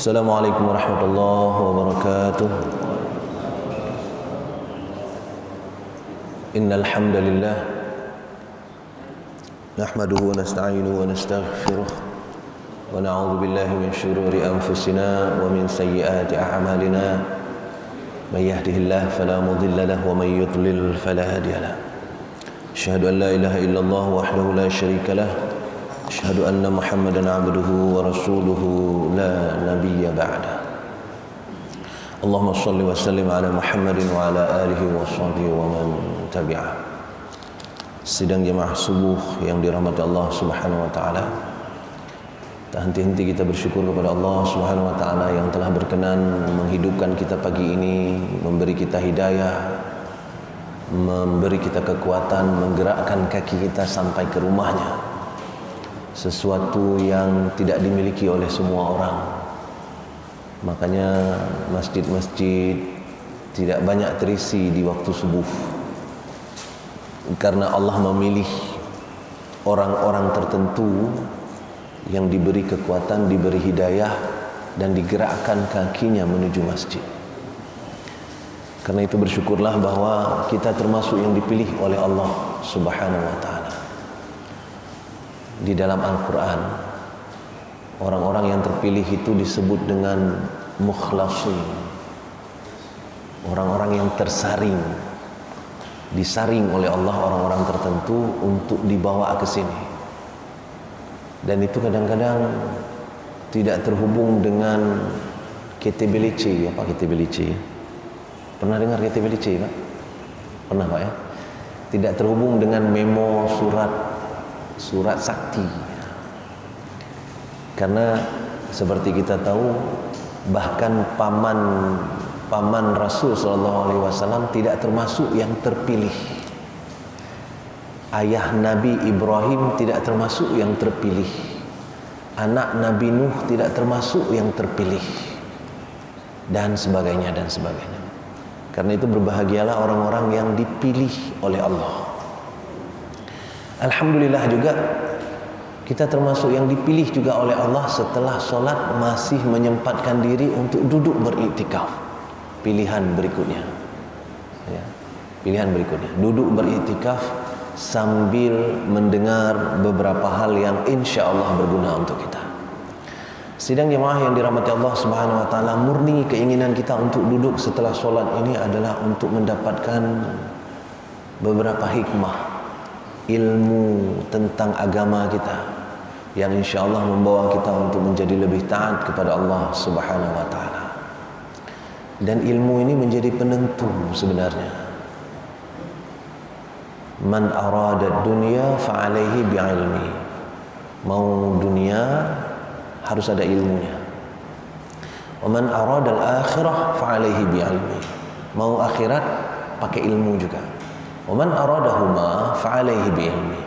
Assalamualaikum warahmatullahi wabarakatuh. Innal hamdalillah nahmaduhu wa nasta'inuhu wa nastaghfiruh wa na'udzu billahi min shururi anfusina wa min sayyiati a'malina. May yahdihillahu fala mudilla lahu wa may yudlil fala hadiya lahu. Asyhadu an la ilaha illallah wahdahu la syarika lahu. Asyhadu anna Muhammadan abduhu wa rasuluhu la nabiyya ba'da. Allahumma shalli wa sallim ala Muhammadin wa ala alihi wa sahbihi wa man tabi'ah. Sidang jemaah subuh yang dirahmati Allah Subhanahu wa taala. Tak henti-henti kita bersyukur kepada Allah Subhanahu wa taala yang telah berkenan menghidupkan kita pagi ini, memberi kita hidayah, memberi kita kekuatan, menggerakkan kaki kita sampai ke rumahnya. Sesuatu yang tidak dimiliki oleh semua orang. Makanya masjid-masjid tidak banyak terisi di waktu subuh, karena Allah memilih orang-orang tertentu yang diberi kekuatan, diberi hidayah, dan digerakkan kakinya menuju masjid. Karena itu bersyukurlah bahwa kita termasuk yang dipilih oleh Allah Subhanahu wa taala. Di dalam Al-Quran, orang-orang yang terpilih itu disebut dengan mukhlasin, orang-orang yang tersaring, disaring oleh Allah orang-orang tertentu untuk dibawa ke sini. Dan itu kadang-kadang tidak terhubung dengan KTBLC. Apa KTBLC? Pernah dengar KTBLC, Pak? Pernah, Pak, ya? Tidak terhubung dengan memo surat sakti. Karena seperti kita tahu, bahkan paman Rasul sallallahu alaihi wasallam tidak termasuk yang terpilih. Ayah Nabi Ibrahim tidak termasuk yang terpilih. Anak Nabi Nuh tidak termasuk yang terpilih. Dan sebagainya dan sebagainya. Karena itu berbahagialah orang-orang yang dipilih oleh Allah. Alhamdulillah juga kita termasuk yang dipilih juga oleh Allah setelah solat masih menyempatkan diri untuk duduk beriktikaf. Pilihan berikutnya, ya, pilihan berikutnya, duduk beriktikaf sambil mendengar beberapa hal yang insya Allah berguna untuk kita. Sidang jemaah yang dirahmati Allah Subhanahu wa taala, murni keinginan kita untuk duduk setelah solat ini adalah untuk mendapatkan beberapa hikmah, ilmu tentang agama kita yang insya Allah membawa kita untuk menjadi lebih taat kepada Allah Subhanahu wa taala. Dan ilmu ini menjadi penentu sebenarnya. Man arada dunya fa alaihi bi'ilmi. Mau dunia harus ada ilmunya. Wa man arada al-akhirah fa alaihi bi'ilmi. Mau akhirat pakai ilmu juga. Waman aradahuma fa'alaihi bi'ilmi.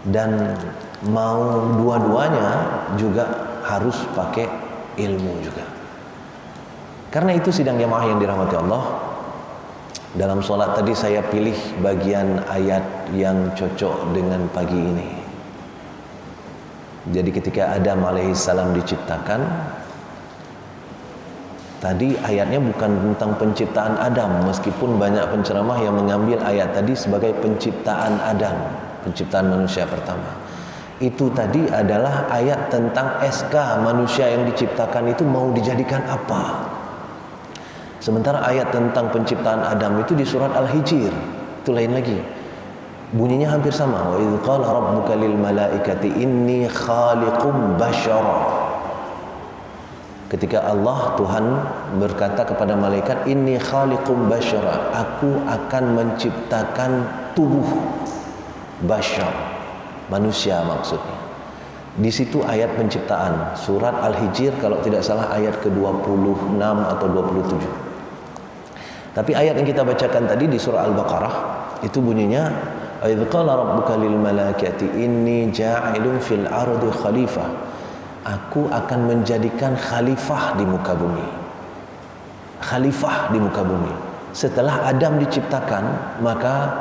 Dan mau dua-duanya juga harus pakai ilmu juga. Karena itu sidang jamaah yang dirahmati Allah, dalam sholat tadi saya pilih bagian ayat yang cocok dengan pagi ini. Jadi ketika Adam alaihissalam diciptakan, tadi ayatnya bukan tentang penciptaan Adam, meskipun banyak penceramah yang mengambil ayat tadi sebagai penciptaan Adam, penciptaan manusia pertama. Itu tadi adalah ayat tentang SK manusia yang diciptakan itu mau dijadikan apa. Sementara ayat tentang penciptaan Adam itu di surat Al-Hijr, itu lain lagi. Bunyinya hampir sama. Wa idz qala rabbuka lil malaikati inni khaliqum basyara. Ketika Allah Tuhan berkata kepada malaikat, inni khaliqum basyara, aku akan menciptakan tubuh basyar, manusia maksudnya. Di situ ayat penciptaan, surat Al-Hijr kalau tidak salah ayat ke-26 atau 27. Tapi ayat yang kita bacakan tadi di surah Al-Baqarah itu bunyinya, idz qala rabbuka lil malaikati inni ja'ilun fil ardi khalifah. Aku akan menjadikan khalifah di muka bumi. Khalifah di muka bumi. Setelah Adam diciptakan, maka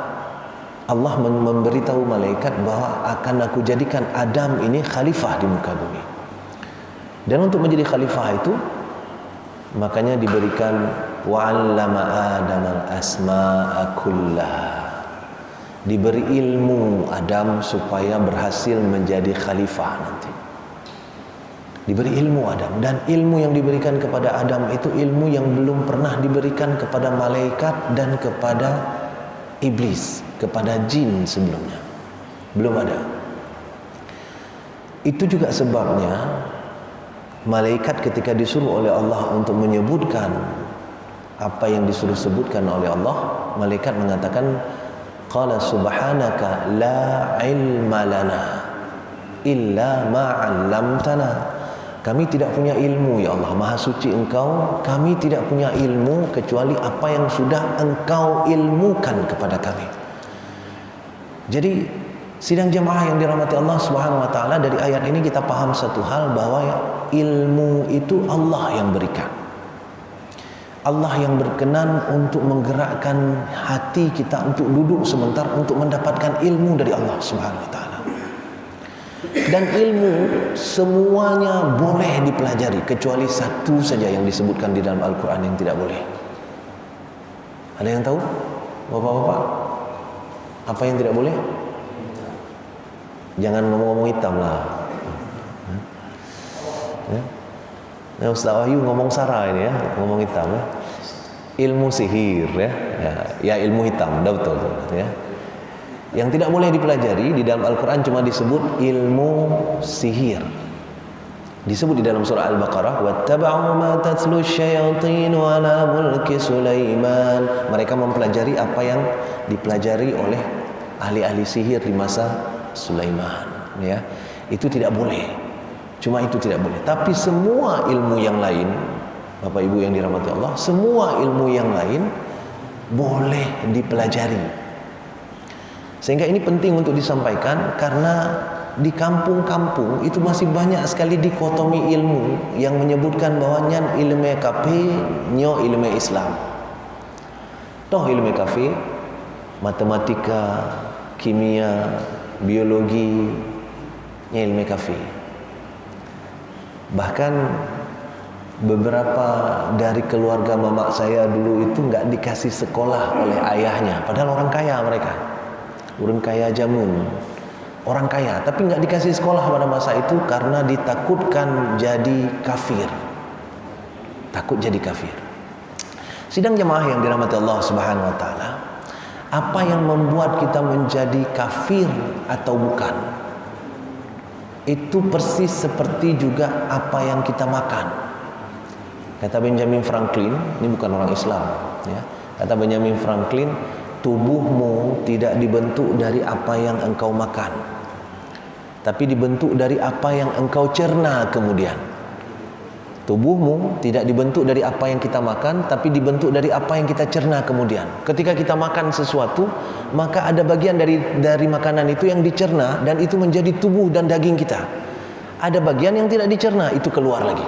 Allah memberitahu malaikat bahwa akan aku jadikan Adam ini khalifah di muka bumi. Dan untuk menjadi khalifah itu makanya diberikan wa'allama Adamal asma'a kullaha. Diberi ilmu Adam supaya berhasil menjadi khalifah nanti. Diberi ilmu Adam, dan ilmu yang diberikan kepada Adam itu ilmu yang belum pernah diberikan kepada malaikat dan kepada iblis, kepada jin sebelumnya. Belum ada. Itu juga sebabnya malaikat ketika disuruh oleh Allah untuk menyebutkan apa yang disuruh sebutkan oleh Allah, malaikat mengatakan qala subhanaka la ilma lana illa ma 'allamtana. Kami tidak punya ilmu ya Allah, maha suci Engkau, kami tidak punya ilmu kecuali apa yang sudah Engkau ilmukan kepada kami. Jadi sidang jemaah yang dirahmati Allah Subhanahu wa taala, dari ayat ini kita paham satu hal, bahwa ilmu itu Allah yang berikan. Allah yang berkenan untuk menggerakkan hati kita untuk duduk sebentar untuk mendapatkan ilmu dari Allah Subhanahu wa taala. Dan ilmu semuanya boleh dipelajari kecuali satu saja yang disebutkan di dalam Al-Quran yang tidak boleh. Ada yang tahu? Bapak-bapak, apa yang tidak boleh? Jangan ngomong-ngomong hitam lah. Ya, Ustaz Wahyu ngomong sara ini ya, ngomong hitam ya. Ilmu sihir ya. Ya ilmu hitam, dah betul ya. Yang tidak boleh dipelajari di dalam Al-Quran cuma disebut ilmu sihir. Disebut di dalam surah Al-Baqarah, wattaba'u ma tatlu syayatin ala mulki Sulaiman. Mereka mempelajari apa yang dipelajari oleh ahli-ahli sihir di masa Sulaiman ya. Itu tidak boleh. Cuma itu tidak boleh. Tapi semua ilmu yang lain, Bapak Ibu yang dirahmati Allah, semua ilmu yang lain boleh dipelajari. Sehingga ini penting untuk disampaikan, karena di kampung-kampung itu masih banyak sekali dikotomi ilmu yang menyebutkan bahwa nyan ilmu kafe, nyo ilmu Islam. Toh ilmu kafe, matematika, kimia, biologi, ilmu kafe. Bahkan beberapa dari keluarga mamak saya dulu itu nggak dikasih sekolah oleh ayahnya, padahal orang kaya mereka. Orang kaya jamun, orang kaya, tapi nggak dikasih sekolah pada masa itu karena ditakutkan jadi kafir. Takut jadi kafir. Sidang jemaah yang dirahmati Allah Subhanahu wa taala, apa yang membuat kita menjadi kafir atau bukan, itu persis seperti juga apa yang kita makan. Kata Benjamin Franklin, ini bukan orang Islam ya. Kata Benjamin Franklin, tubuhmu tidak dibentuk dari apa yang engkau makan, tapi dibentuk dari apa yang engkau cerna kemudian. Tubuhmu tidak dibentuk dari apa yang kita makan, tapi dibentuk dari apa yang kita cerna kemudian. Ketika kita makan sesuatu, maka ada bagian dari makanan itu yang dicerna, dan itu menjadi tubuh dan daging kita. Ada bagian yang tidak dicerna, itu keluar lagi.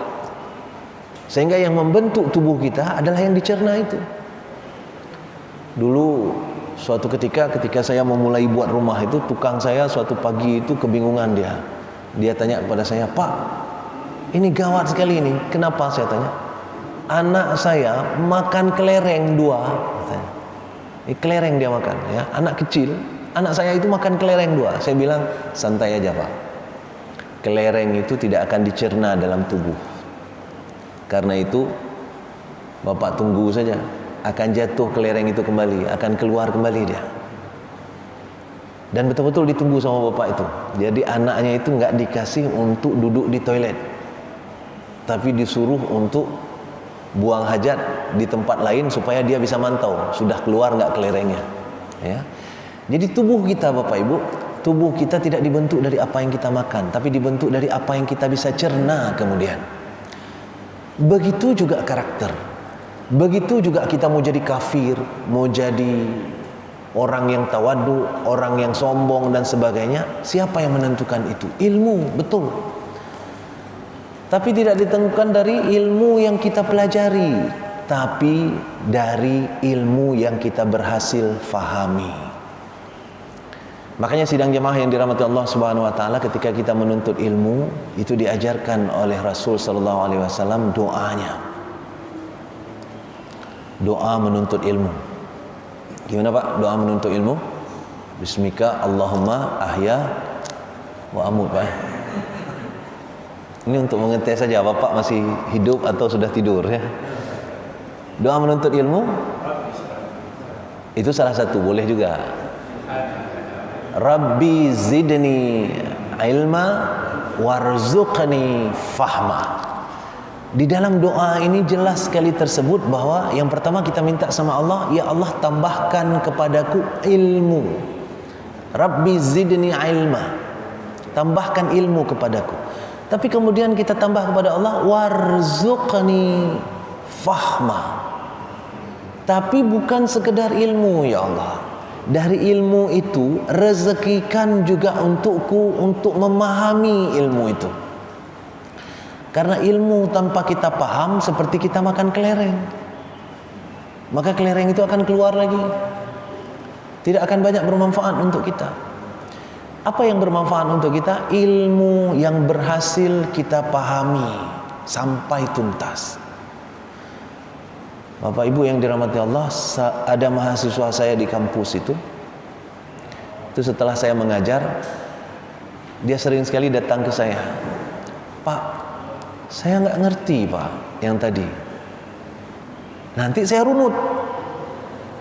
Sehingga yang membentuk tubuh kita adalah yang dicerna itu. Dulu suatu ketika saya memulai buat rumah itu, tukang saya suatu pagi itu kebingungan dia. Dia tanya kepada saya, "Pak, ini gawat sekali ini." "Kenapa?" saya tanya. "Anak saya makan kelereng 2." Katanya. Ini kelereng dia makan ya, anak kecil. Anak saya itu makan kelereng 2. Saya bilang, "Santai aja, Pak. Kelereng itu tidak akan dicerna dalam tubuh. Karena itu Bapak tunggu saja, akan jatuh kelereng itu kembali, akan keluar kembali dia." Dan betul-betul ditunggu sama bapak itu. Jadi anaknya itu nggak dikasih untuk duduk di toilet, tapi disuruh untuk buang hajat di tempat lain supaya dia bisa mantau sudah keluar nggak kelerengnya ya. Jadi tubuh kita, Bapak Ibu, tubuh kita tidak dibentuk dari apa yang kita makan, tapi dibentuk dari apa yang kita bisa cerna kemudian. Begitu juga karakter. Begitu juga kita mau jadi kafir, mau jadi orang yang tawadu, orang yang sombong dan sebagainya. Siapa yang menentukan itu? Ilmu, betul. Tapi tidak ditentukan dari ilmu yang kita pelajari, tapi dari ilmu yang kita berhasil fahami. Makanya sidang jemaah yang dirahmati Allah Subhanahu wa taala, ketika kita menuntut ilmu, itu diajarkan oleh Rasul sallallahu alaihi wasallam doanya. Doa menuntut ilmu. Gimana Pak doa menuntut ilmu? Bismika Allahumma ahya wa amut, Pak. Ini untuk mengetes saja Bapak masih hidup atau sudah tidur ya. Doa menuntut ilmu itu salah satu, boleh juga. Rabbi zidni ilma warzuqni fahma. Di dalam doa ini jelas sekali tersebut bahwa yang pertama kita minta sama Allah, ya Allah tambahkan kepadaku ilmu. Rabbi zidni ilma, tambahkan ilmu kepadaku. Tapi kemudian kita tambah kepada Allah warzuqni fahma. Tapi bukan sekedar ilmu, ya Allah. Dari ilmu itu rezekikan juga untukku untuk memahami ilmu itu. Karena ilmu tanpa kita paham seperti kita makan kelereng. Maka kelereng itu akan keluar lagi. Tidak akan banyak bermanfaat untuk kita. Apa yang bermanfaat untuk kita? Ilmu yang berhasil kita pahami sampai tuntas. Bapak Ibu yang dirahmati Allah, ada mahasiswa saya di kampus itu setelah saya mengajar, dia sering sekali datang ke saya. Pak, saya nggak ngerti Pak yang tadi. Nanti saya runut.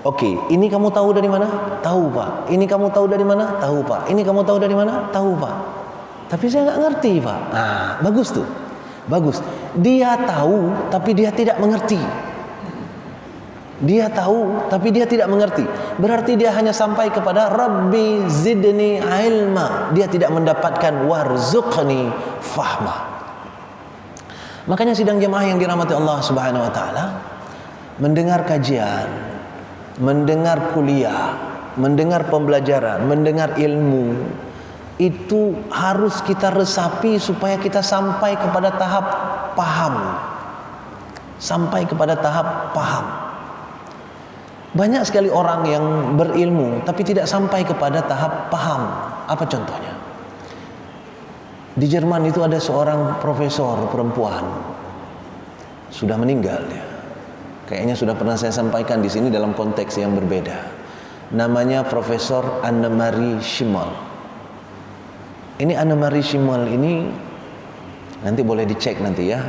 Oke, ini kamu tahu dari mana? Tahu Pak. Ini kamu tahu dari mana? Tahu Pak. Ini kamu tahu dari mana? Tahu Pak. Tapi saya nggak ngerti Pak. Nah, bagus tuh, bagus. Dia tahu, tapi dia tidak mengerti. Dia tahu tapi dia tidak mengerti. Berarti dia hanya sampai kepada Rabbi zidni ilma. Dia tidak mendapatkan warzuqni fahma. Makanya sidang jemaah yang dirahmati Allah Subhanahu wa taala, mendengar kajian, mendengar kuliah, mendengar pembelajaran, mendengar ilmu, itu harus kita resapi supaya kita sampai kepada tahap paham. Sampai kepada tahap paham. Banyak sekali orang yang berilmu tapi tidak sampai kepada tahap paham. Apa contohnya? Di Jerman itu ada seorang profesor perempuan, sudah meninggal dia. Kayaknya sudah pernah saya sampaikan di sini dalam konteks yang berbeda. Namanya Profesor Annemarie Schimmel. Ini Annemarie Schimmel ini nanti boleh dicek nanti ya.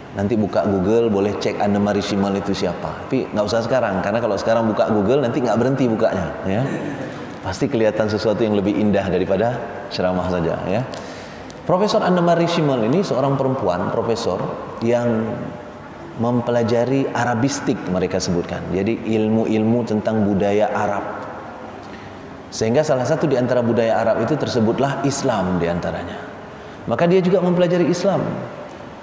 Nanti buka Google, boleh cek Annemarie Schimmel itu siapa. Tapi nggak usah sekarang, karena kalau sekarang buka Google nanti nggak berhenti bukanya, ya. Pasti kelihatan sesuatu yang lebih indah daripada ceramah saja, ya. Profesor Annemarie Schimmel ini seorang perempuan profesor yang mempelajari Arabistik, mereka sebutkan. Jadi ilmu-ilmu tentang budaya Arab. Sehingga salah satu di antara budaya Arab itu tersebutlah Islam di antaranya. Maka dia juga mempelajari Islam.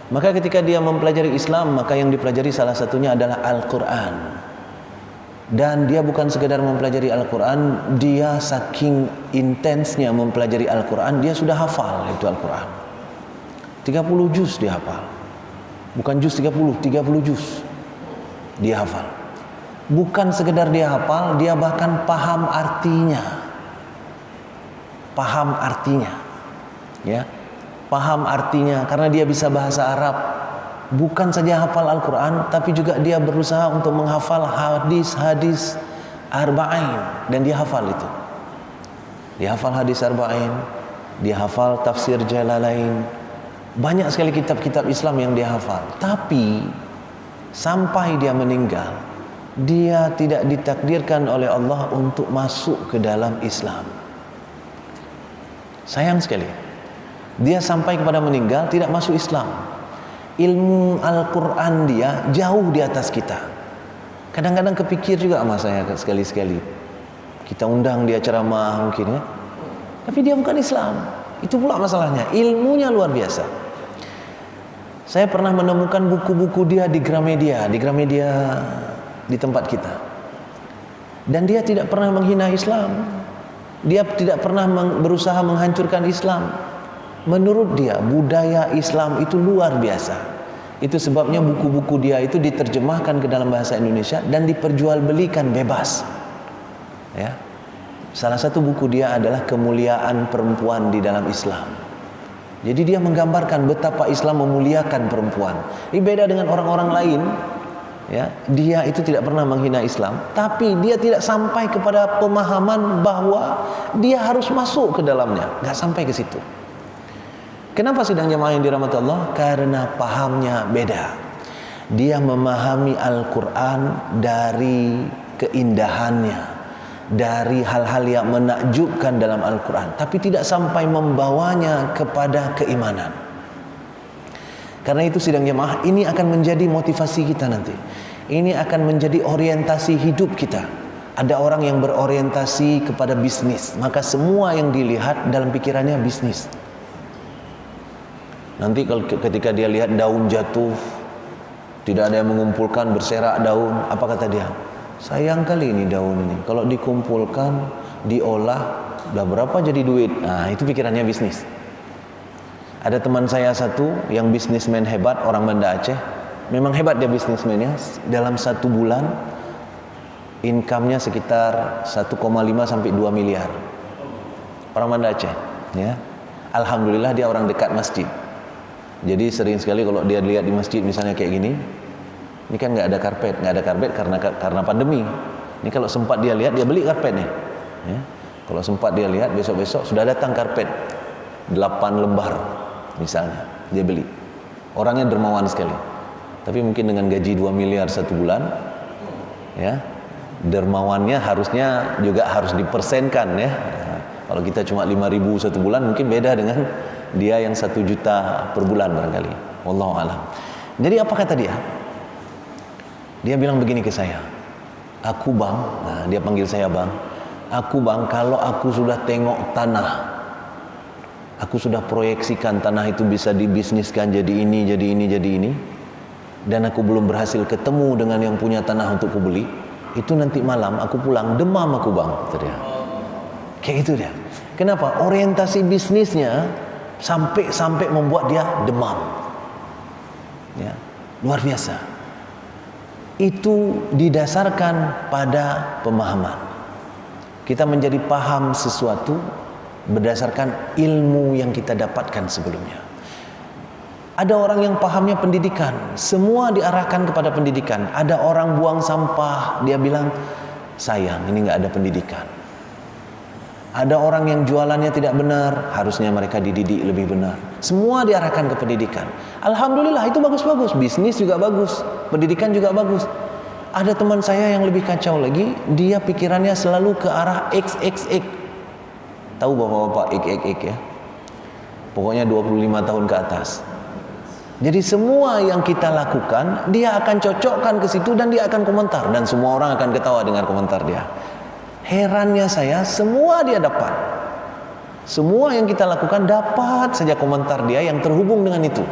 Maka ketika dia mempelajari Islam, maka yang dipelajari salah satunya adalah Al-Quran. Dan dia bukan sekedar mempelajari Al-Quran, dia saking intensnya mempelajari Al-Quran, dia sudah hafal itu Al-Quran. 30 juz dia hafal. Bukan juz 30 juz dia hafal. Bukan sekedar dia hafal, dia bahkan paham artinya. Paham artinya. Ya. Paham artinya karena dia bisa bahasa Arab. Bukan saja hafal Al-Quran, tapi juga dia berusaha untuk menghafal hadis-hadis arba'in, dan dia hafal itu. Dia hafal hadis arba'in, dia hafal tafsir Jalalain. Banyak sekali kitab-kitab Islam yang dia hafal. Tapi sampai dia meninggal, dia tidak ditakdirkan oleh Allah untuk masuk ke dalam Islam. Sayang sekali. Dia sampai kepada meninggal tidak masuk Islam. Ilmu Al-Quran dia jauh di atas kita. Kadang-kadang kepikir juga sama saya sekali-sekali. Kita undang dia ceramah mungkin ya. Tapi dia bukan Islam. Itu pula masalahnya. Ilmunya luar biasa. Saya pernah menemukan buku-buku dia di Gramedia di tempat kita. Dan dia tidak pernah menghina Islam. Dia tidak pernah berusaha menghancurkan Islam. Menurut dia budaya Islam itu luar biasa. Itu sebabnya buku-buku dia itu diterjemahkan ke dalam bahasa Indonesia dan diperjualbelikan bebas. Ya. Salah satu buku dia adalah Kemuliaan Perempuan di dalam Islam. Jadi dia menggambarkan betapa Islam memuliakan perempuan. Ini beda dengan orang-orang lain, ya. Dia itu tidak pernah menghina Islam, tapi dia tidak sampai kepada pemahaman bahwa dia harus masuk ke dalamnya. Nggak sampai ke situ. Kenapa sidang jamaah yang dirahmati Allah? Karena pahamnya beda. Dia memahami Al-Quran dari keindahannya, dari hal-hal yang menakjubkan dalam Al-Quran, tapi tidak sampai membawanya kepada keimanan. Karena itu sidang jemaah, ini akan menjadi motivasi kita nanti. Ini akan menjadi orientasi hidup kita. Ada orang yang berorientasi kepada bisnis, maka semua yang dilihat dalam pikirannya bisnis. Nanti ketika dia lihat daun jatuh, tidak ada yang mengumpulkan, berserak daun, apa kata dia? Sayang kali ini daun ini, kalau dikumpulkan, diolah, udah berapa jadi duit? Nah, itu pikirannya bisnis. Ada teman saya satu yang bisnismen hebat, orang Banda Aceh. Memang hebat dia bisnismennya. Dalam 1 bulan income-nya sekitar 1,5 sampai 2 miliar. Orang Banda Aceh, ya. Alhamdulillah dia orang dekat masjid. Jadi sering sekali kalau dia lihat di masjid misalnya kayak gini, ini kan nggak ada karpet karena pandemi. Ini kalau sempat dia lihat, dia beli karpet nih. Ya. Kalau sempat dia lihat, besok-besok sudah datang karpet 8 lembar misalnya, dia beli. Orangnya dermawan sekali. Tapi mungkin dengan gaji 2 miliar 1 bulan, ya, dermawannya harusnya juga harus dipersenkan, ya. Nah, kalau kita cuma 5.000 1 bulan, mungkin beda dengan dia yang 1 juta per bulan barangkali. Wallahu a'lam. Jadi apa kata dia? Dia bilang begini ke saya, aku bang, nah dia panggil saya bang, aku bang, kalau aku sudah tengok tanah, aku sudah proyeksikan tanah itu bisa dibisniskan jadi ini, jadi ini, jadi ini, dan aku belum berhasil ketemu dengan yang punya tanah untuk kubeli, itu nanti malam aku pulang demam aku bang, kata dia. Kayak gitu dia. Kenapa? Orientasi bisnisnya sampai membuat dia demam. Ya, luar biasa. Itu didasarkan pada pemahaman. Kita menjadi paham sesuatu berdasarkan ilmu yang kita dapatkan sebelumnya. Ada orang yang pahamnya pendidikan, semua diarahkan kepada pendidikan. Ada orang buang sampah, dia bilang, sayang ini nggak ada pendidikan. Ada orang yang jualannya tidak benar, harusnya mereka dididik lebih benar. Semua diarahkan ke pendidikan. Alhamdulillah itu bagus-bagus, bisnis juga bagus, pendidikan juga bagus. Ada teman saya yang lebih kacau lagi, dia pikirannya selalu ke arah XXX. Tahu bapak-bapak XXX ya? Pokoknya 25 tahun ke atas. Jadi semua yang kita lakukan, dia akan cocokkan ke situ dan dia akan komentar. Dan semua orang akan ketawa dengar komentar dia. Herannya saya, semua dia dapat. Semua yang kita lakukan dapat saja komentar dia yang terhubung dengan itu.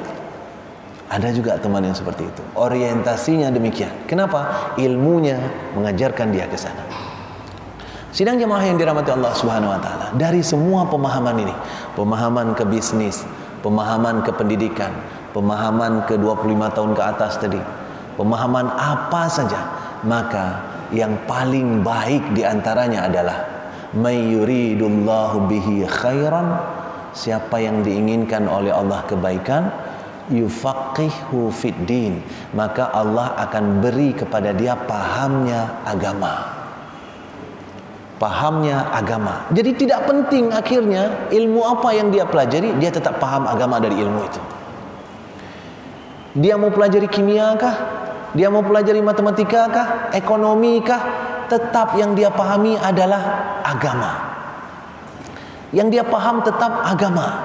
Ada juga teman yang seperti itu. Orientasinya demikian. Kenapa? Ilmunya mengajarkan dia ke sana. Sidang jemaah yang dirahmati Allah Subhanahu wa taala, dari semua pemahaman ini, pemahaman ke bisnis, pemahaman ke pendidikan, pemahaman ke 25 tahun ke atas tadi, pemahaman apa saja, maka yang paling baik diantaranya adalah may yuridullahu bihi khairan, siapa yang diinginkan oleh Allah kebaikan, yufaqihu fid din, maka Allah akan beri kepada dia pahamnya agama. Pahamnya agama. Jadi tidak penting akhirnya ilmu apa yang dia pelajari, dia tetap paham agama dari ilmu itu. Dia mau pelajari kimia kah? Dia mau pelajari matematika kah? Ekonomi kah? Tetap yang dia pahami adalah agama. Yang dia paham tetap agama.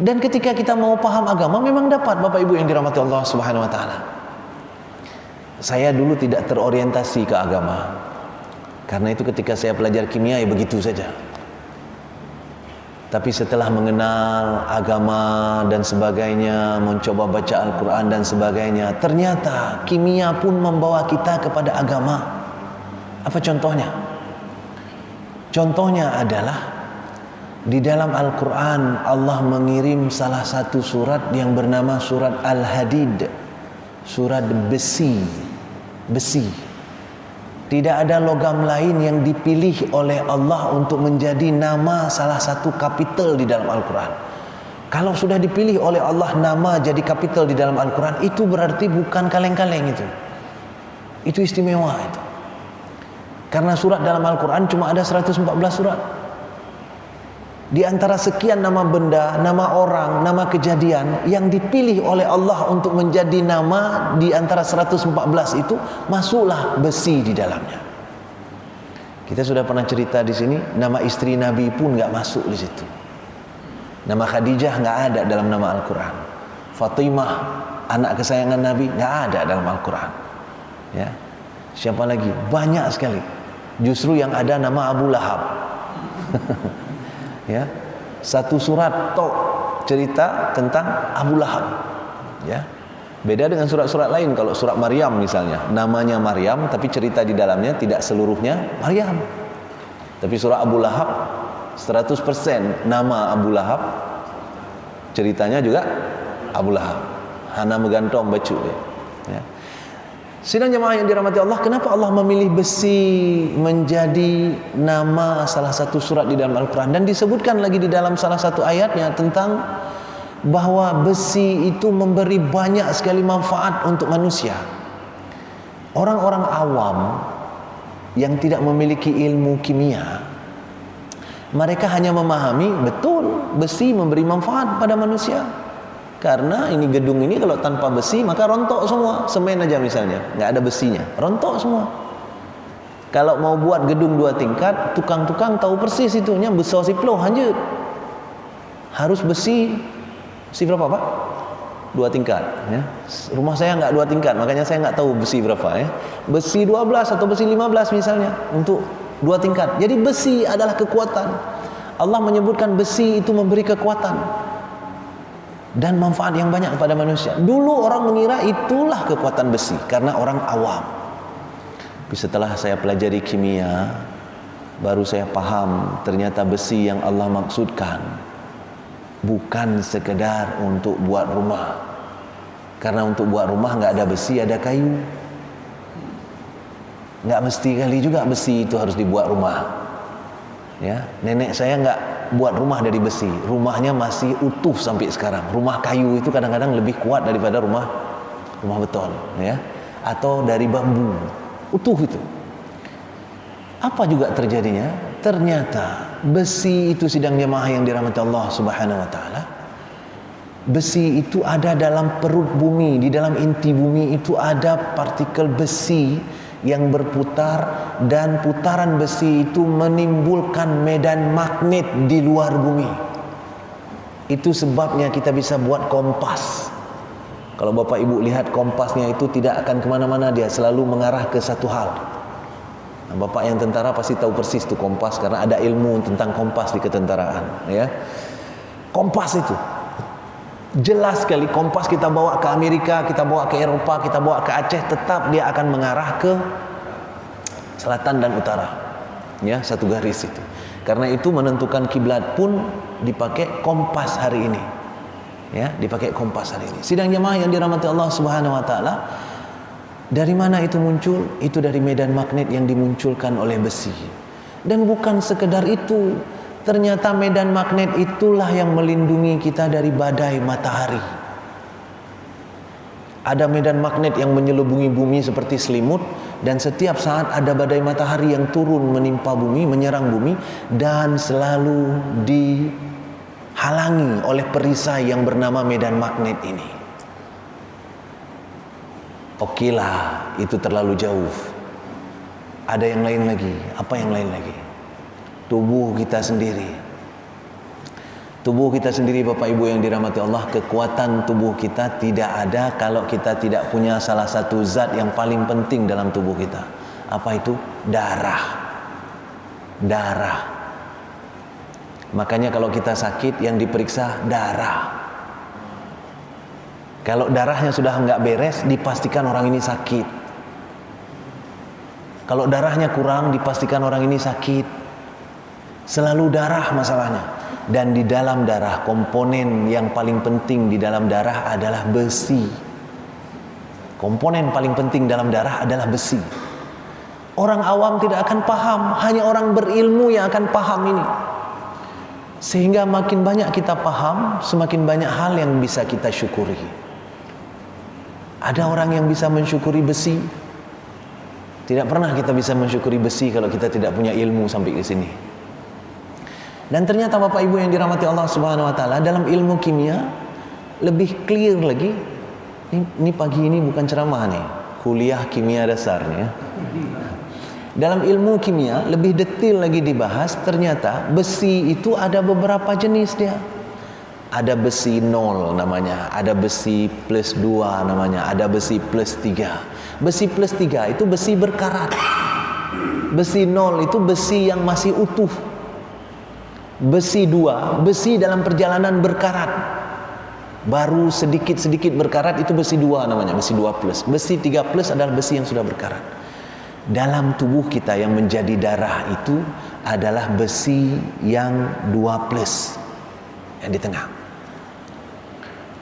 Dan ketika kita mau paham agama, memang dapat Bapak Ibu yang dirahmati Allah Subhanahu wa taala. Saya dulu tidak terorientasi ke agama. Karena itu ketika saya belajar kimia ya begitu saja. Tapi setelah mengenal agama dan sebagainya, mencoba baca Al-Quran dan sebagainya, ternyata kimia pun membawa kita kepada agama. Apa contohnya? Contohnya adalah di dalam Al-Quran Allah mengirim salah satu surat yang bernama surat Al-Hadid, surat besi. Tidak ada logam lain yang dipilih oleh Allah untuk menjadi nama salah satu kapital di dalam Al-Quran. Kalau sudah dipilih oleh Allah nama jadi kapital di dalam Al-Quran, itu berarti bukan kaleng-kaleng itu. Itu istimewa itu. Karena surat dalam Al-Quran cuma ada 114 surat. Di antara sekian nama benda, nama orang, nama kejadian yang dipilih oleh Allah untuk menjadi nama di antara 114 itu, masuklah besi di dalamnya. Kita sudah pernah cerita di sini, nama istri Nabi pun enggak masuk di situ. Nama Khadijah enggak ada dalam nama Al-Quran. Fatimah, anak kesayangan Nabi, enggak ada dalam Al-Quran. Ya. Siapa lagi? Banyak sekali. Justru yang ada nama Abu Lahab. Ya, satu surat tok cerita tentang Abu Lahab. Ya, beda dengan surat-surat lain. Kalau surat Maryam misalnya, namanya Maryam, tapi cerita di dalamnya tidak seluruhnya Maryam. Tapi surah Abu Lahab 100% nama Abu Lahab, ceritanya juga Abu Lahab. Hana megantong baju. Ya. Sidang jemaah yang dirahmati Allah, kenapa Allah memilih besi menjadi nama salah satu surat di dalam Al-Quran? Dan disebutkan lagi di dalam salah satu ayatnya tentang bahwa besi itu memberi banyak sekali manfaat untuk manusia. Orang-orang awam yang tidak memiliki ilmu kimia, mereka hanya memahami betul besi memberi manfaat pada manusia. Karena ini gedung ini kalau tanpa besi maka rontok semua. Semen aja misalnya, nggak ada besinya, rontok semua. Kalau mau buat gedung 2 tingkat, tukang-tukang tahu persis itunya besar siploh hanjut. Harus besi berapa Pak? 2 tingkat. Ya. Rumah saya nggak 2 tingkat, makanya saya nggak tahu besi berapa. Ya. Besi 12 atau besi 15 misalnya untuk 2 tingkat. Jadi besi adalah kekuatan. Allah menyebutkan besi itu memberi kekuatan dan manfaat yang banyak kepada manusia. Dulu orang mengira itulah kekuatan besi karena orang awam. Tapi setelah saya pelajari kimia, baru saya paham ternyata besi yang Allah maksudkan bukan sekedar untuk buat rumah. Karena untuk buat rumah nggak ada besi, ada kayu. Nggak mesti kali juga besi itu harus dibuat rumah. Ya, nenek saya nggak buat rumah dari besi, rumahnya masih utuh sampai sekarang. Rumah kayu itu kadang-kadang lebih kuat daripada rumah beton, ya, atau dari bambu utuh itu. Apa juga terjadinya? Ternyata besi itu, sidang jemaah yang dirahmati Allah Subhanahu wa taala, besi itu ada dalam perut bumi, di dalam inti bumi itu ada partikel besi yang berputar, dan putaran besi itu menimbulkan medan magnet di luar bumi. Itu sebabnya kita bisa buat kompas. Kalau Bapak Ibu lihat kompasnya itu tidak akan kemana-mana, dia selalu mengarah ke satu hal. Nah, Bapak yang tentara pasti tahu persis itu kompas, karena ada ilmu tentang kompas di ketentaraan. Ya, kompas itu jelas sekali. Kompas kita bawa ke Amerika, kita bawa ke Eropa, kita bawa ke Aceh, tetap dia akan mengarah ke selatan dan utara. Ya, satu garis itu. Karena itu menentukan kiblat pun dipakai kompas hari ini. Ya, dipakai kompas hari ini. Sidang jemaah yang dirahmati Allah Subhanahu wa taala, dari mana itu muncul? Itu dari medan magnet yang dimunculkan oleh besi. Dan bukan sekedar itu, ternyata medan magnet itulah yang melindungi kita dari badai matahari. Ada medan magnet yang menyelubungi bumi seperti selimut, dan setiap saat ada badai matahari yang turun menimpa bumi, menyerang bumi, dan selalu dihalangi oleh perisai yang bernama medan magnet ini. Okelah, itu terlalu jauh. Ada yang lain lagi. Apa yang lain lagi? Tubuh kita sendiri. Tubuh kita sendiri, Bapak Ibu yang dirahmati Allah, kekuatan tubuh kita tidak ada kalau kita tidak punya salah satu zat yang paling penting dalam tubuh kita. Apa itu? Darah. Darah. Makanya kalau kita sakit yang diperiksa darah. Kalau darahnya sudah enggak beres, dipastikan orang ini sakit. Kalau darahnya kurang, dipastikan orang ini sakit. Selalu darah masalahnya. Dan di dalam darah, komponen yang paling penting di dalam darah adalah besi. Komponen paling penting dalam darah adalah besi. Orang awam tidak akan paham, hanya orang berilmu yang akan paham ini. Sehingga makin banyak kita paham, semakin banyak hal yang bisa kita syukuri. Ada orang yang bisa mensyukuri besi. Tidak pernah kita bisa mensyukuri besi kalau kita tidak punya ilmu sampai ke sini. Dan ternyata Bapak Ibu yang dirahmati Allah Subhanahu wa taala, dalam ilmu kimia lebih clear lagi. Ini pagi ini bukan ceramah nih, kuliah kimia dasar nih ya. Dalam ilmu kimia lebih detail lagi dibahas. Ternyata besi itu ada beberapa jenis dia. Ada besi 0 namanya, ada besi plus 2 namanya, ada besi plus 3. Besi plus 3 itu besi berkarat. Besi 0 itu besi yang masih utuh. Besi 2, besi dalam perjalanan berkarat. Baru sedikit-sedikit berkarat, itu besi 2 namanya, besi 2 plus. Besi 3 plus adalah besi yang sudah berkarat. Dalam tubuh kita yang menjadi darah itu adalah besi yang 2 plus, yang di tengah.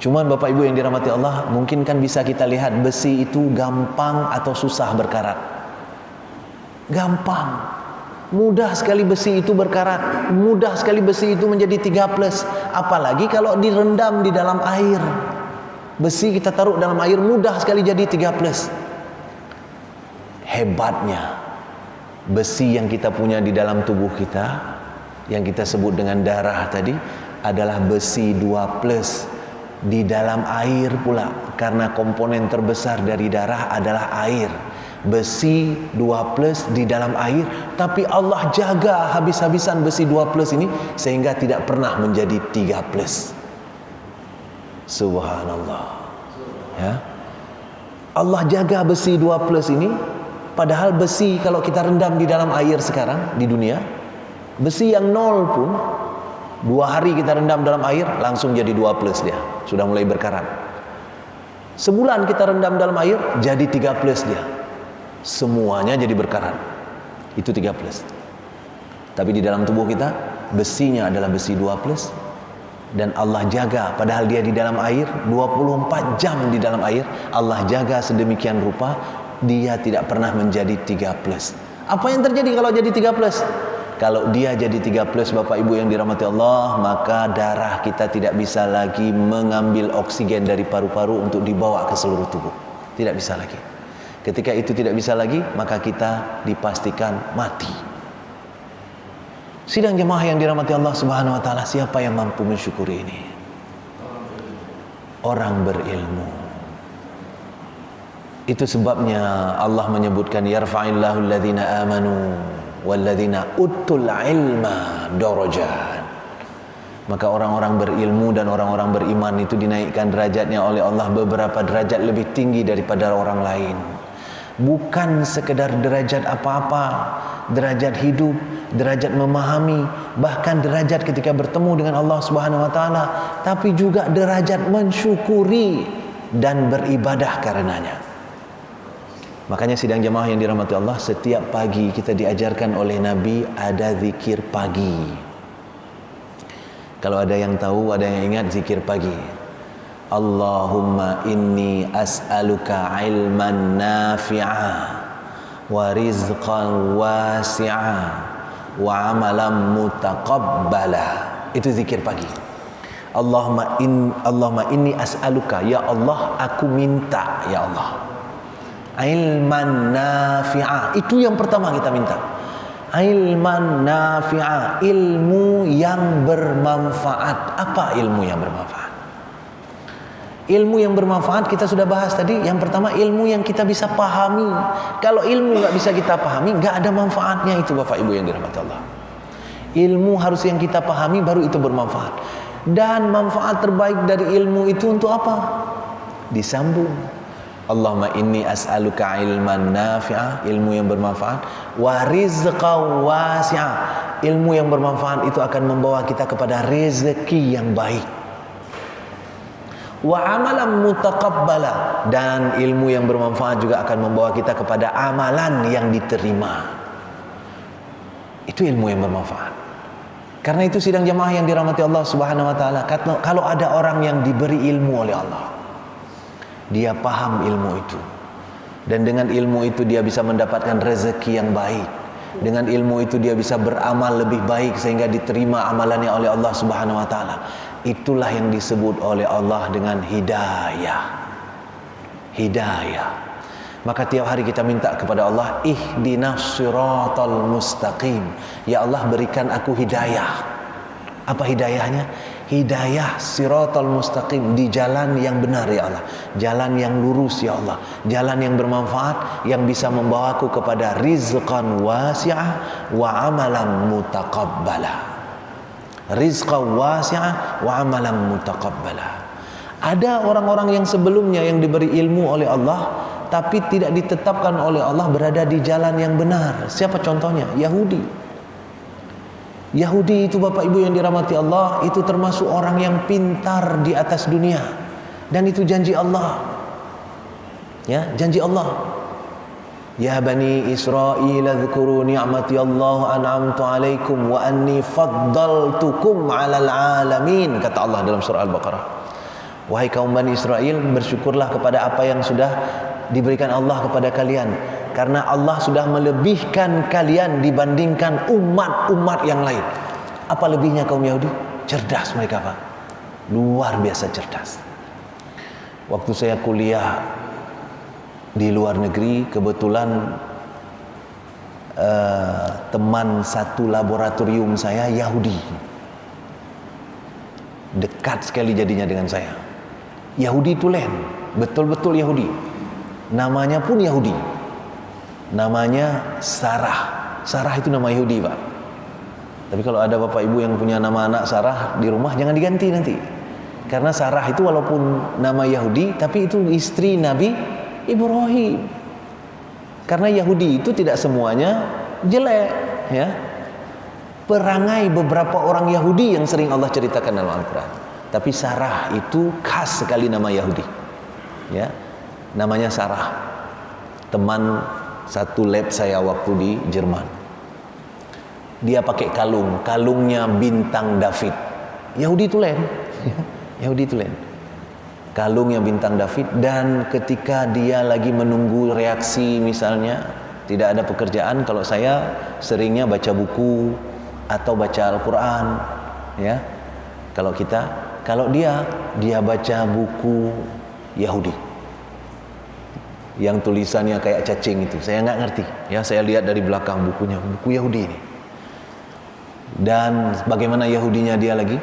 Cuman Bapak Ibu yang dirahmati Allah, mungkin kan bisa kita lihat besi itu gampang atau susah berkarat. Gampang, mudah sekali besi itu berkarat, mudah sekali besi itu menjadi 3 plus. Apalagi kalau direndam di dalam air. Besi kita taruh dalam air, mudah sekali jadi 3 plus. Hebatnya besi yang kita punya di dalam tubuh kita, yang kita sebut dengan darah tadi, adalah besi 2 plus di dalam air pula. Karena komponen terbesar dari darah adalah air. Besi 2 plus di dalam air, tapi Allah jaga habis-habisan besi 2 plus ini sehingga tidak pernah menjadi 3 plus. Subhanallah ya. Allah jaga besi 2 plus ini. Padahal besi kalau kita rendam di dalam air sekarang di dunia, besi yang 0 pun 2 hari kita rendam dalam air langsung jadi 2 plus, dia sudah mulai berkarat. Sebulan kita rendam dalam air jadi 3 plus, dia semuanya jadi berkarat. Itu 3 plus. Tapi di dalam tubuh kita besinya adalah besi 2 plus. Dan Allah jaga, padahal dia di dalam air 24 jam di dalam air, Allah jaga sedemikian rupa, dia tidak pernah menjadi 3 plus. Apa yang terjadi kalau jadi 3 plus? Kalau dia jadi 3 plus, Bapak Ibu yang dirahmati Allah, maka darah kita tidak bisa lagi mengambil oksigen dari paru-paru untuk dibawa ke seluruh tubuh. Tidak bisa lagi. Ketika itu tidak bisa lagi, maka kita dipastikan mati. Sidang jemaah yang dirahmati Allah Subhanahu wa taala, siapa yang mampu mensyukuri ini? Orang berilmu. Itu sebabnya Allah menyebutkan yarfa'illahu alladhina amanu walladzina utul ilma darajat. Maka orang-orang berilmu dan orang-orang beriman itu dinaikkan derajatnya oleh Allah beberapa derajat lebih tinggi daripada orang lain. Bukan sekedar derajat apa-apa, derajat hidup, derajat memahami, bahkan derajat ketika bertemu dengan Allah Subhanahu wa taala, tapi juga derajat mensyukuri dan beribadah karenanya. Makanya sidang jemaah yang dirahmati Allah, setiap pagi kita diajarkan oleh Nabi ada zikir pagi. Kalau ada yang tahu, ada yang ingat zikir pagi. Allahumma inni as'aluka ilman nafi'a wa rizqan wasi'a wa amalan mutaqabbala. Itu zikir pagi. Allahumma inni as'aluka, ya Allah aku minta, ya Allah, ilman nafi'a. Itu yang pertama kita minta. Ilman nafi'a, ilmu yang bermanfaat. Apa ilmu yang bermanfaat? Ilmu yang bermanfaat kita sudah bahas tadi. Yang pertama, ilmu yang kita bisa pahami. Kalau ilmu nggak bisa kita pahami, nggak ada manfaatnya itu, Bapak Ibu yang dirahmati Allah. Ilmu harus yang kita pahami, baru itu bermanfaat. Dan manfaat terbaik dari ilmu itu untuk apa? Disambung. Allahumma inni as'aluka ilman nafi'a, ilmu yang bermanfaat, wa rizqan wasi'a, ilmu yang bermanfaat itu akan membawa kita kepada rezeki yang baik. Wa amalan mutaqabbala, dan ilmu yang bermanfaat juga akan membawa kita kepada amalan yang diterima. Itu ilmu yang bermanfaat. Karena itu sidang jemaah yang dirahmati Allah Subhanahu wa taala, kalau ada orang yang diberi ilmu oleh Allah, dia paham ilmu itu, Dan dengan ilmu itu dia bisa mendapatkan rezeki yang baik. Dengan ilmu itu dia bisa beramal lebih baik sehingga diterima amalannya oleh Allah Subhanahu wa taala. Itulah yang disebut oleh Allah dengan hidayah. Hidayah. Maka tiap hari kita minta kepada Allah, ihdinas siratal mustaqim. Ya Allah, berikan aku hidayah. Apa hidayahnya? Hidayah siratal mustaqim, di jalan yang benar ya Allah, jalan yang lurus ya Allah, jalan yang bermanfaat, yang bisa membawaku kepada rizqan wasi'ah wa amalan mutaqabbala. Rizqan wasi'ah wa amalan mutaqabbala. Ada orang-orang yang sebelumnya yang diberi ilmu oleh Allah tapi tidak ditetapkan oleh Allah berada di jalan yang benar. Siapa contohnya? Yahudi. Yahudi itu Bapak Ibu yang dirahmati Allah, itu termasuk orang yang pintar di atas dunia. Dan itu janji Allah. Ya, janji Allah. Ya Bani Israel adhkuru ni'mati Allah an'amtu alaikum wa anni faddaltukum 'alal 'alamin, kata Allah dalam surah Al-Baqarah. Wahai kaum Bani Israel, bersyukurlah kepada apa yang sudah diberikan Allah kepada kalian, karena Allah sudah melebihkan kalian dibandingkan umat-umat yang lain. Apa lebihnya kaum Yahudi? Cerdas mereka, Pak. Luar biasa cerdas. Waktu saya kuliah di luar negeri, kebetulan teman satu laboratorium saya Yahudi. Dekat sekali jadinya dengan saya. Yahudi tulen, betul-betul Yahudi. Namanya pun Yahudi. Namanya Sarah. Sarah itu nama Yahudi, Pak. Tapi kalau ada Bapak Ibu yang punya nama anak Sarah di rumah, jangan diganti nanti. Karena Sarah itu walaupun nama Yahudi, tapi itu istri Nabi Ibrahim. Karena Yahudi itu tidak semuanya jelek, ya. Perangai beberapa orang Yahudi yang sering Allah ceritakan dalam Al-Quran. Tapi Sarah itu khas sekali nama Yahudi, ya. Namanya Sarah. Teman satu lab saya waktu di Jerman. Dia pakai kalung, kalungnya bintang David. Yahudi tulen. Yahudi tulen. Kalungnya bintang David, dan ketika dia lagi menunggu reaksi, misalnya tidak ada pekerjaan, kalau saya seringnya baca buku atau baca Al-Quran, ya. Kalau dia baca buku Yahudi yang tulisannya kayak cacing itu, saya nggak ngerti, ya. Saya lihat dari belakang bukunya, buku Yahudi ini. Dan bagaimana Yahudinya dia lagi?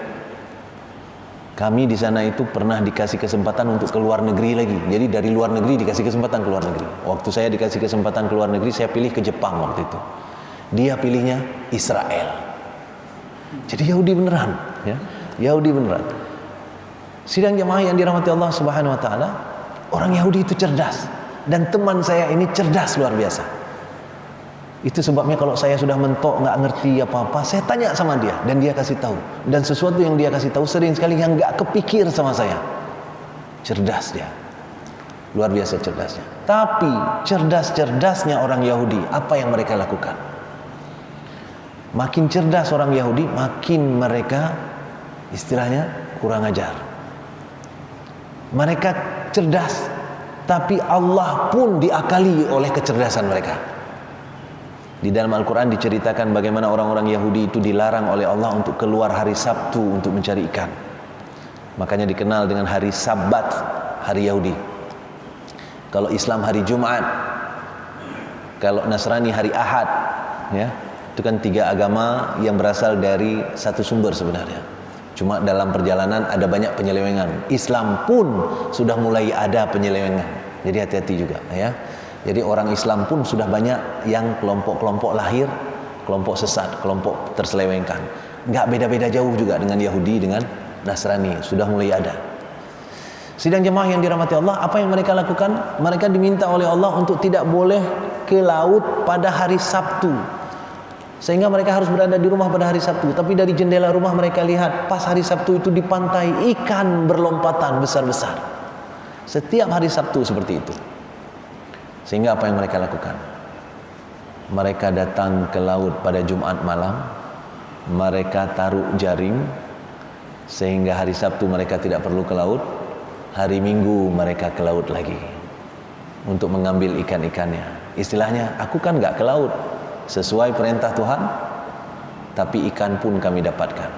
Kami di sana itu pernah dikasih kesempatan untuk ke luar negeri lagi. Jadi dari luar negeri dikasih kesempatan ke luar negeri. Waktu saya dikasih kesempatan ke luar negeri, saya pilih ke Jepang waktu itu. Dia pilihnya Israel. Jadi Yahudi beneran, ya. Yahudi beneran. Sidang jemaah yang dirahmati Allah Subhanahu wa taala, orang Yahudi itu cerdas, dan teman saya ini cerdas luar biasa. Itu sebabnya kalau saya sudah mentok, nggak ngerti apa-apa, saya tanya sama dia dan dia kasih tahu. Dan sesuatu yang dia kasih tahu sering sekali yang nggak kepikir sama saya. Cerdas dia, luar biasa cerdasnya. Tapi cerdas-cerdasnya orang Yahudi, apa yang mereka lakukan? Makin cerdas orang Yahudi, makin mereka istilahnya kurang ajar. Mereka cerdas, tapi Allah pun diakali oleh kecerdasan mereka. Di dalam Al-Quran diceritakan bagaimana orang-orang Yahudi itu dilarang oleh Allah untuk keluar hari Sabtu untuk mencari ikan. Makanya dikenal dengan hari Sabat, hari Yahudi. Kalau Islam hari Jumat, kalau Nasrani hari Ahad, ya. Itu kan tiga agama yang berasal dari satu sumber sebenarnya. Cuma dalam perjalanan ada banyak penyelewengan. Islam pun sudah mulai ada penyelewengan. Jadi hati-hati juga, ya. Jadi orang Islam pun sudah banyak yang kelompok-kelompok lahir, kelompok sesat, kelompok terselewengkan. Nggak beda-beda jauh juga dengan Yahudi, dengan Nasrani. Sudah mulai ada. Sidang jemaah yang dirahmati Allah, apa yang mereka lakukan? Mereka diminta oleh Allah untuk tidak boleh ke laut pada hari Sabtu. Sehingga mereka harus berada di rumah pada hari Sabtu. Tapi dari jendela rumah mereka lihat, pas hari Sabtu itu di pantai, ikan berlompatan besar-besar. Setiap hari Sabtu seperti itu. Sehingga apa yang mereka lakukan? Mereka datang ke laut pada Jumat malam, mereka taruh jaring, sehingga hari Sabtu mereka tidak perlu ke laut, hari Minggu mereka ke laut lagi. untuk mengambil ikan-ikannya. Istilahnya, aku kan nggak ke laut sesuai perintah Tuhan, tapi ikan pun kami dapatkan.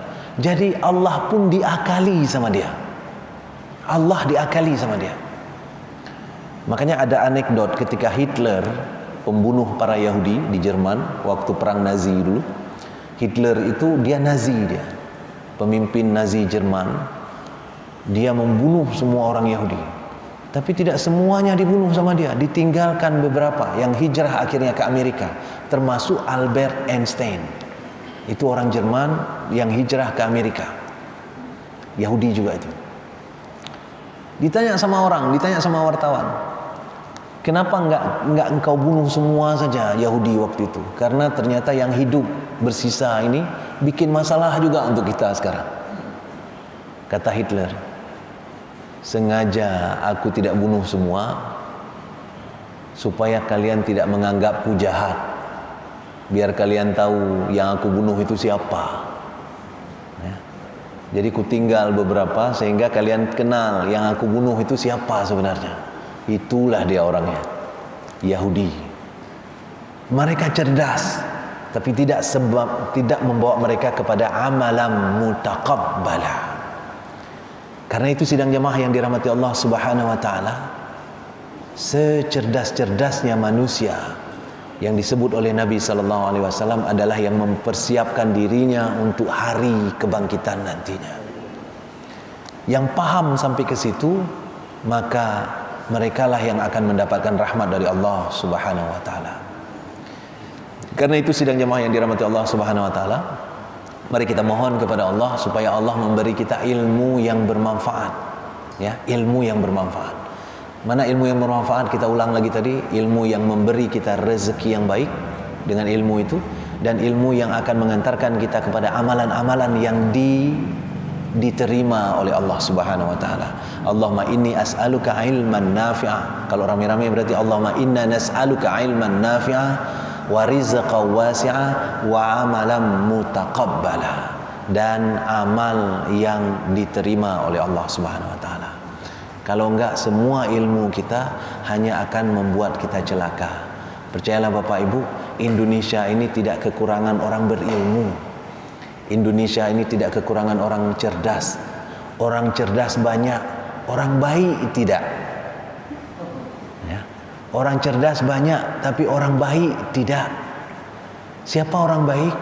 Jadi Allah pun diakali sama dia. Allah diakali sama dia. Makanya ada anekdot ketika Hitler, pembunuh para Yahudi di Jerman waktu perang Nazi dulu. Hitler itu dia Nazi, dia pemimpin Nazi Jerman. Dia membunuh semua orang Yahudi, tapi tidak semuanya dibunuh sama dia. Ditinggalkan beberapa yang hijrah akhirnya ke Amerika, termasuk Albert Einstein. Itu orang Jerman yang hijrah ke Amerika, Yahudi juga itu. Ditanya sama orang, ditanya sama wartawan, kenapa enggak engkau bunuh semua saja Yahudi waktu itu? Karena ternyata yang hidup bersisa ini bikin masalah juga untuk kita sekarang. Kata Hitler, sengaja aku tidak bunuh semua supaya kalian tidak menganggapku jahat. Biar kalian tahu yang aku bunuh itu siapa. Ya. Jadi ku tinggal beberapa sehingga kalian kenal yang aku bunuh itu siapa sebenarnya. Itulah dia orangnya, Yahudi. Mereka cerdas, tapi tidak membawa mereka kepada amalan mutaqabbala. Karena itu sidang jamaah yang dirahmati Allah Subhanahu wa taala, secerdas-cerdasnya manusia yang disebut oleh Nabi sallallahu alaihi wasallam adalah yang mempersiapkan dirinya untuk hari kebangkitan nantinya. Yang paham sampai ke situ, maka merekalah yang akan mendapatkan rahmat dari Allah Subhanahu wa taala. Karena itu sidang jamaah yang dirahmati Allah Subhanahu wa taala, mari kita mohon kepada Allah supaya Allah memberi kita ilmu yang bermanfaat, ya, ilmu yang bermanfaat. Mana ilmu yang bermanfaat? Kita ulang lagi tadi, ilmu yang memberi kita rezeki yang baik dengan ilmu itu, dan ilmu yang akan mengantarkan kita kepada amalan-amalan yang diterima oleh Allah Subhanahu wa taala. Allahumma inni as'aluka ilman nafi'a. Kalau rame-rame berarti Allahumma inna nas'aluka ilman nafi'a wa rizqan wasi'a wa amalan mutaqabbala, dan amal yang diterima oleh Allah Subhanahu wa taala. Kalau enggak, semua ilmu kita hanya akan membuat kita celaka. Percayalah Bapak Ibu, Indonesia ini tidak kekurangan orang berilmu. Indonesia ini tidak kekurangan orang cerdas. Orang cerdas banyak, orang baik tidak. Orang cerdas banyak, tapi orang baik tidak. Siapa orang baik?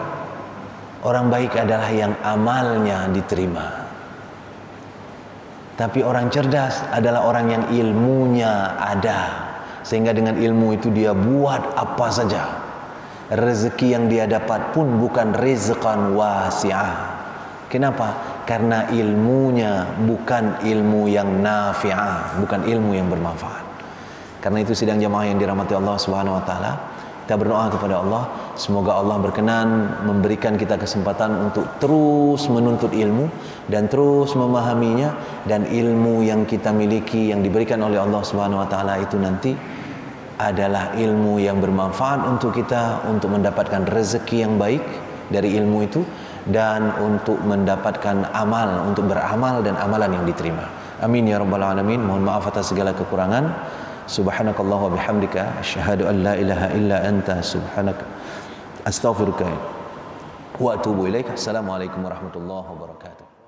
Orang baik adalah yang amalnya diterima. Tapi orang cerdas adalah orang yang ilmunya ada, sehingga dengan ilmu itu dia buat apa saja. Rezeki yang dia dapat pun bukan rizqan wasi'ah. Kenapa? Karena ilmunya bukan ilmu yang nafi'ah, bukan ilmu yang bermanfaat. Karena itu sidang jamaah yang dirahmati Allah Subhanahu wa taala, kita berdoa kepada Allah semoga Allah berkenan memberikan kita kesempatan untuk terus menuntut ilmu dan terus memahaminya, dan ilmu yang kita miliki yang diberikan oleh Allah Subhanahu wa taala itu nanti adalah ilmu yang bermanfaat untuk kita, untuk mendapatkan rezeki yang baik dari ilmu itu, dan untuk mendapatkan amal, untuk beramal dan amalan yang diterima. Amin ya rabbal alamin. Mohon maaf atas segala kekurangan. Subhanakallah wa bihamdika asyhadu an la ilaha illa anta subhanaka astaghfiruka wa atubu ilaik. Assalamualaikum warahmatullahi wabarakatuh.